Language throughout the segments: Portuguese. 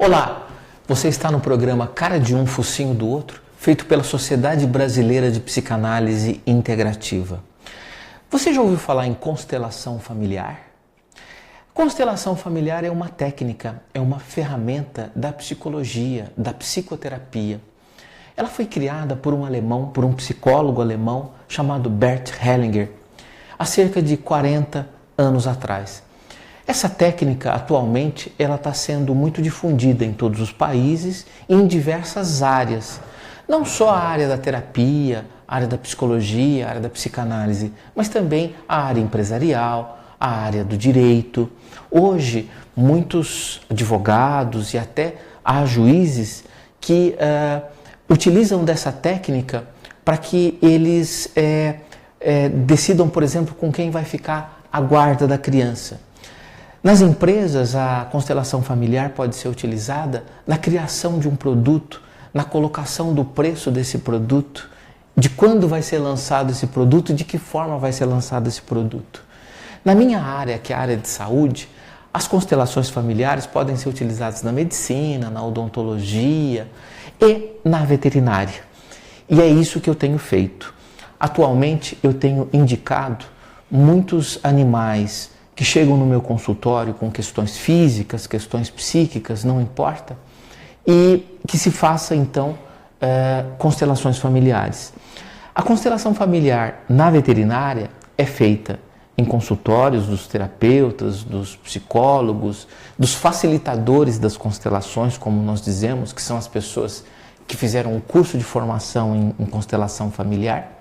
Olá, você está no programa Cara de Um, Focinho do Outro, feito pela Sociedade Brasileira de Psicanálise Integrativa. Você já ouviu falar em constelação familiar? Constelação familiar é uma técnica, é uma ferramenta da psicologia, da psicoterapia. Ela foi criada por um alemão, por um psicólogo alemão chamado Bert Hellinger, há cerca de 40 anos atrás. Essa técnica, atualmente, ela está sendo muito difundida em todos os países e em diversas áreas. Não só a área da terapia, a área da psicologia, a área da psicanálise, mas também a área empresarial, a área do direito. Hoje, muitos advogados e até há juízes que utilizam dessa técnica para que eles decidam, por exemplo, com quem vai ficar a guarda da criança. Nas empresas, a constelação familiar pode ser utilizada na criação de um produto, na colocação do preço desse produto, de quando vai ser lançado esse produto, de que forma vai ser lançado esse produto. Na minha área, que é a área de saúde, as constelações familiares podem ser utilizadas na medicina, na odontologia e na veterinária. E é isso que eu tenho feito. Atualmente, eu tenho indicado muitos animais que chegam no meu consultório com questões físicas, questões psíquicas, não importa, e que se faça então constelações familiares. A constelação familiar na veterinária é feita em consultórios dos terapeutas, dos psicólogos, dos facilitadores das constelações, como nós dizemos, que são as pessoas que fizeram um curso de formação em constelação familiar.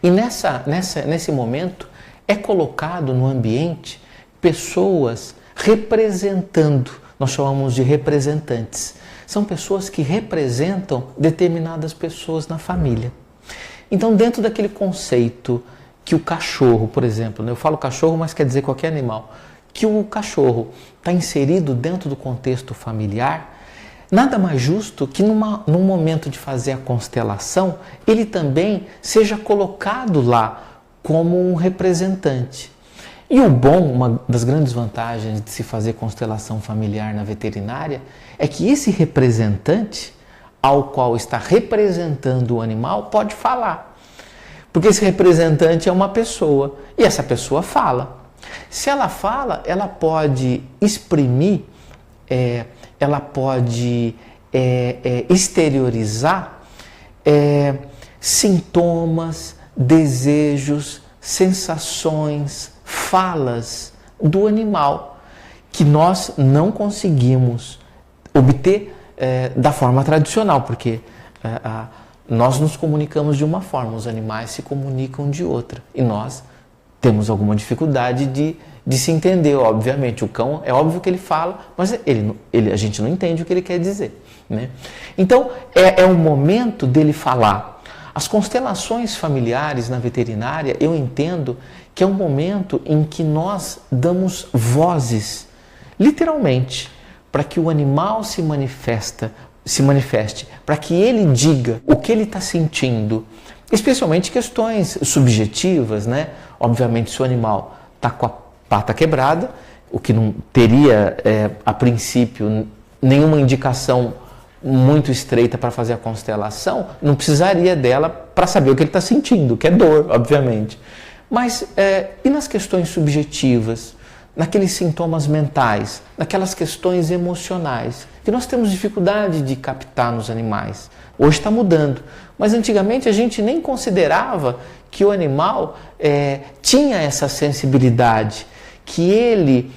E nesse momento, é colocado no ambiente pessoas representando, nós chamamos de representantes. São pessoas que representam determinadas pessoas na família. Então, dentro daquele conceito que o cachorro, por exemplo, eu falo cachorro, mas quer dizer qualquer animal, que o cachorro está inserido dentro do contexto familiar, nada mais justo que num momento de fazer a constelação, ele também seja colocado lá como um representante. E o bom, uma das grandes vantagens de se fazer constelação familiar na veterinária, é que esse representante, ao qual está representando o animal, pode falar. Porque esse representante é uma pessoa, e essa pessoa fala. Se ela fala, ela pode exprimir, ela pode exteriorizar sintomas, desejos, sensações, falas do animal que nós não conseguimos obter da forma tradicional, porque nós nos comunicamos de uma forma, os animais se comunicam de outra e nós temos alguma dificuldade de se entender, obviamente. O cão, é óbvio que ele fala, mas a gente não entende o que ele quer dizer, né? Então, é um momento dele falar. As constelações familiares na veterinária, eu entendo que é um momento em que nós damos vozes, literalmente, para que o animal se manifeste, para que ele diga o que ele está sentindo, especialmente questões subjetivas, né? Obviamente, se o animal está com a pata quebrada, o que não teria, a princípio, nenhuma indicação muito estreita para fazer a constelação, não precisaria dela para saber o que ele está sentindo, que é dor, obviamente. Mas e nas questões subjetivas, naqueles sintomas mentais, naquelas questões emocionais, que nós temos dificuldade de captar nos animais? Hoje está mudando, mas antigamente a gente nem considerava que o animal tinha essa sensibilidade, que ele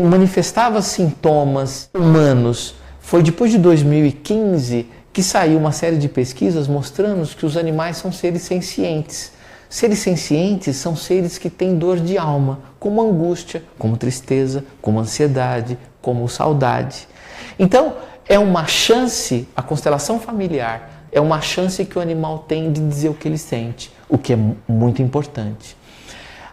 manifestava sintomas humanos. Foi depois de 2015 que saiu uma série de pesquisas mostrando que os animais são seres sencientes. Seres sencientes são seres que têm dor de alma, como angústia, como tristeza, como ansiedade, como saudade. Então, é uma chance, a constelação familiar, é uma chance que o animal tem de dizer o que ele sente, o que é muito importante.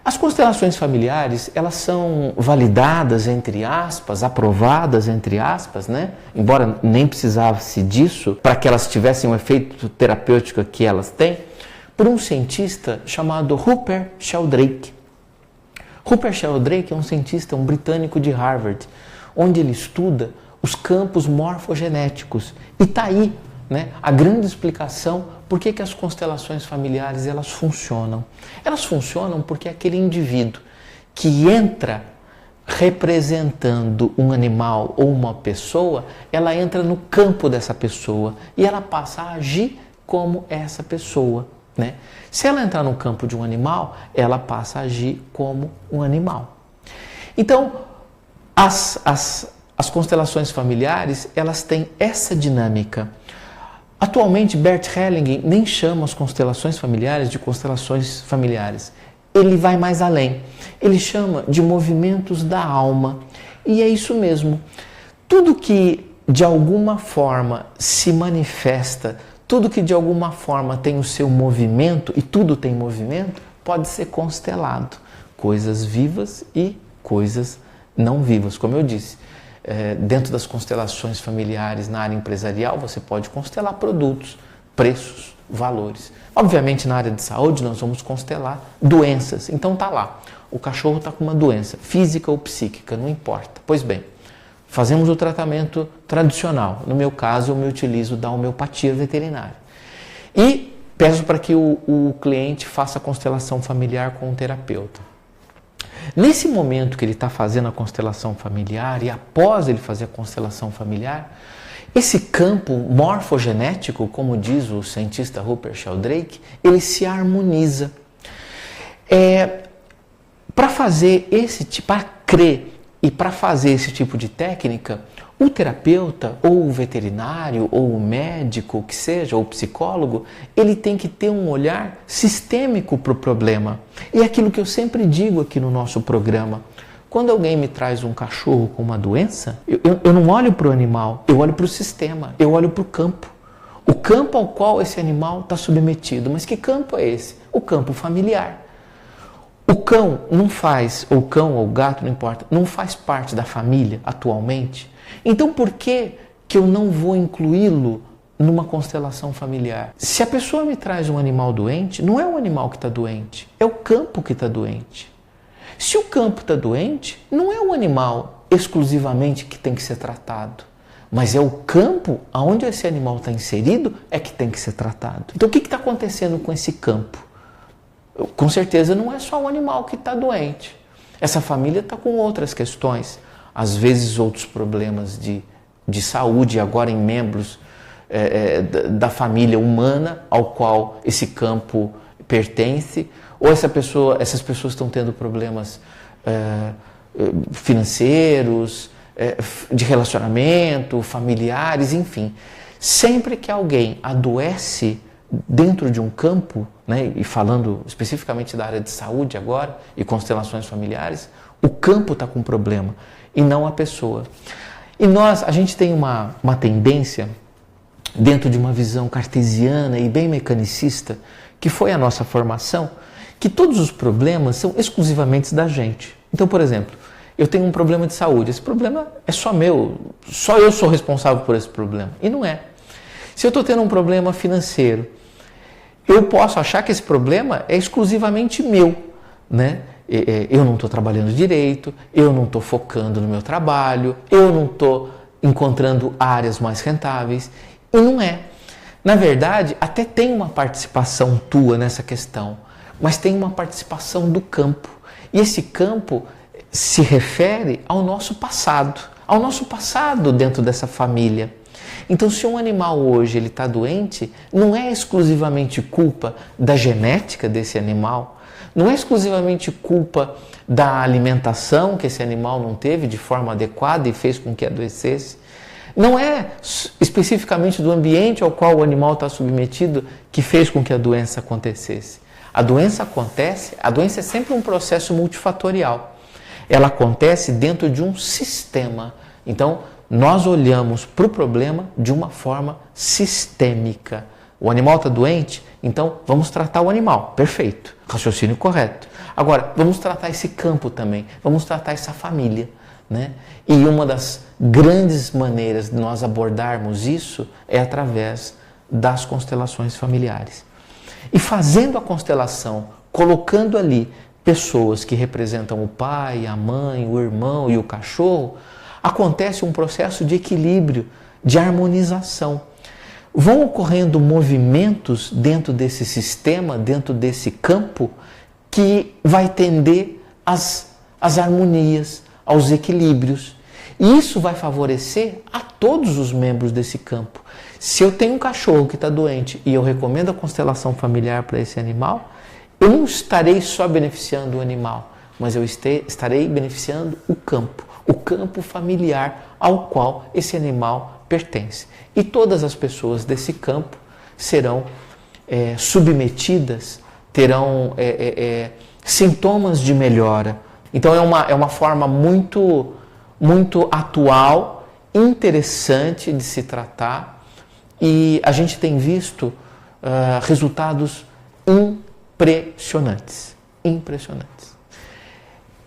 As constelações familiares, elas são validadas, entre aspas, aprovadas, entre aspas, né? Embora nem precisasse disso para que elas tivessem o efeito terapêutico que elas têm, por um cientista chamado Rupert Sheldrake. Rupert Sheldrake é um cientista, um britânico de Harvard, onde ele estuda os campos morfogenéticos. E está aí, né, a grande explicação por que as constelações familiares elas funcionam. Elas funcionam porque aquele indivíduo que entra representando um animal ou uma pessoa, ela entra no campo dessa pessoa e ela passa a agir como essa pessoa, né? Se ela entrar no campo de um animal, ela passa a agir como um animal. Então, as constelações familiares, elas têm essa dinâmica. Atualmente, Bert Hellinger nem chama as constelações familiares de constelações familiares. Ele vai mais além. Ele chama de movimentos da alma. E é isso mesmo. Tudo que de alguma forma se manifesta, tudo que de alguma forma tem o seu movimento, e tudo tem movimento, pode ser constelado. Coisas vivas e coisas não vivas, como eu disse. Dentro das constelações familiares na área empresarial, você pode constelar produtos, preços, valores. Obviamente, na área de saúde, nós vamos constelar doenças. Então, tá lá. O cachorro está com uma doença, física ou psíquica, não importa. Pois bem, fazemos o tratamento tradicional. No meu caso, eu me utilizo da homeopatia veterinária. E peço para que o cliente faça a constelação familiar com o terapeuta. Nesse momento que ele está fazendo a constelação familiar e após ele fazer a constelação familiar, esse campo morfogenético, como diz o cientista Rupert Sheldrake, ele se harmoniza. Para fazer para crer e para fazer esse tipo de técnica, o terapeuta, ou o veterinário, ou o médico, que seja, ou o psicólogo, ele tem que ter um olhar sistêmico para o problema. E é aquilo que eu sempre digo aqui no nosso programa. Quando alguém me traz um cachorro com uma doença, eu não olho para o animal, eu olho para o sistema, eu olho para o campo. O campo ao qual esse animal está submetido. Mas que campo é esse? O campo familiar. O cão não faz, ou o cão ou o gato, não importa, não faz parte da família atualmente. Então por que eu não vou incluí-lo numa constelação familiar? Se a pessoa me traz um animal doente, não é o animal que está doente, é o campo que está doente. Se o campo está doente, não é o animal exclusivamente que tem que ser tratado, mas é o campo onde esse animal está inserido é que tem que ser tratado. Então o que está acontecendo com esse campo? Com certeza não é só o animal que está doente. Essa família está com outras questões, às vezes outros problemas de saúde, agora em membros da família humana ao qual esse campo pertence, ou essas pessoas estão tendo problemas financeiros, de relacionamento, familiares, enfim. Sempre que alguém adoece dentro de um campo, né, e falando especificamente da área de saúde agora, e constelações familiares, o campo está com problema e não a pessoa. E a gente tem uma tendência, dentro de uma visão cartesiana e bem mecanicista, que foi a nossa formação, que todos os problemas são exclusivamente da gente. Então, por exemplo, eu tenho um problema de saúde, esse problema é só meu, só eu sou responsável por esse problema. E não é. Se eu estou tendo um problema financeiro, eu posso achar que esse problema é exclusivamente meu, né? Eu não estou trabalhando direito, eu não estou focando no meu trabalho, eu não estou encontrando áreas mais rentáveis, e não é. Na verdade, até tem uma participação tua nessa questão, mas tem uma participação do campo. E esse campo se refere ao nosso passado dentro dessa família. Então, se um animal hoje ele está doente, não é exclusivamente culpa da genética desse animal, não é exclusivamente culpa da alimentação que esse animal não teve de forma adequada e fez com que adoecesse, não é especificamente do ambiente ao qual o animal está submetido que fez com que a doença acontecesse. A doença é sempre um processo multifatorial. Ela acontece dentro de um sistema. Então, nós olhamos para o problema de uma forma sistêmica. O animal está doente? Então vamos tratar o animal. Perfeito. Raciocínio correto. Agora, vamos tratar esse campo também. Vamos tratar essa família, né? E uma das grandes maneiras de nós abordarmos isso é através das constelações familiares. E fazendo a constelação, colocando ali pessoas que representam o pai, a mãe, o irmão e o cachorro, acontece um processo de equilíbrio, de harmonização. Vão ocorrendo movimentos dentro desse sistema, dentro desse campo, que vai tender às harmonias, aos equilíbrios. E isso vai favorecer a todos os membros desse campo. Se eu tenho um cachorro que está doente e eu recomendo a constelação familiar para esse animal, eu não estarei só beneficiando o animal, mas eu estarei beneficiando o campo familiar ao qual esse animal pertence. E todas as pessoas desse campo serão submetidas, terão sintomas de melhora. Então é uma forma muito atual, interessante de se tratar, e a gente tem visto resultados impressionantes.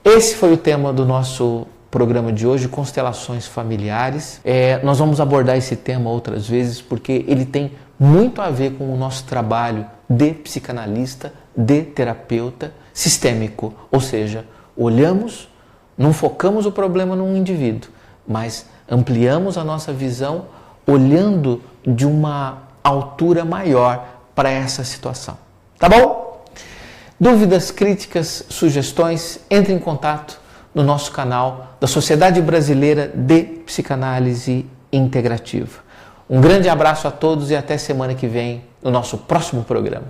Esse foi o tema do nosso programa de hoje, constelações familiares. Nós vamos abordar esse tema outras vezes, porque ele tem muito a ver com o nosso trabalho de psicanalista, de terapeuta sistêmico, ou seja, olhamos, não focamos o problema num indivíduo, mas ampliamos a nossa visão olhando de uma altura maior para essa situação. Tá bom? Dúvidas, críticas, sugestões, entre em contato no nosso canal da Sociedade Brasileira de Psicanálise Integrativa. Um grande abraço a todos e até semana que vem no nosso próximo programa.